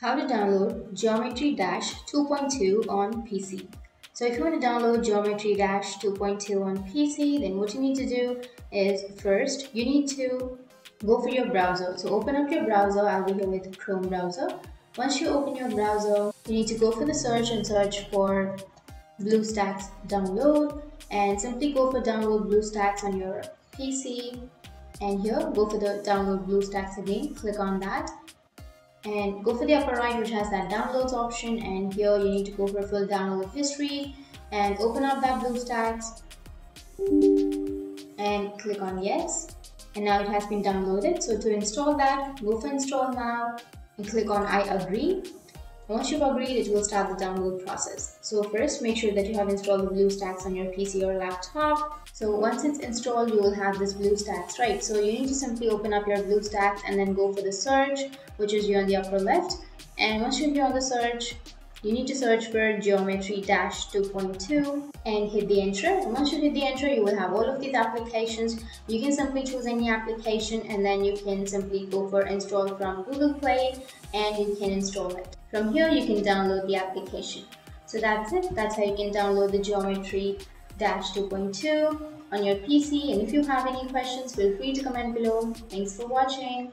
How to download Geometry Dash 2.2 on PC. So if you want to download Geometry Dash 2.2 on PC, then what you need to do is first you need to go for your browser. So open up your browser. I'll be here with Chrome browser. Once you open your browser, you need to go for the search and search for BlueStacks download, and simply go for download BlueStacks on your PC. And here go for the download BlueStacks again, click on that and go for the upper right, which has that downloads option, and here you need to go for full download history and open up that BlueStacks and click on yes, and now it has been downloaded. So to install that, go for install now and click on I agree. Once you've agreed, it will start the download process. So first, make sure that you have installed the BlueStacks on your PC or laptop. So once it's installed, you will have this BlueStacks, right? So you need to simply open up your BlueStacks and then go for the search, which is here on the upper left. And once you're here on the search, you need to search for Geometry Dash 2.2 and hit the enter. And once you hit the enter, you will have all of these applications. You can simply choose any application and then you can simply go for install from Google Play and you can install it. From here, you can download the application. So that's it. That's how you can download the Geometry Dash 2.2 on your PC. And if you have any questions, feel free to comment below. Thanks for watching.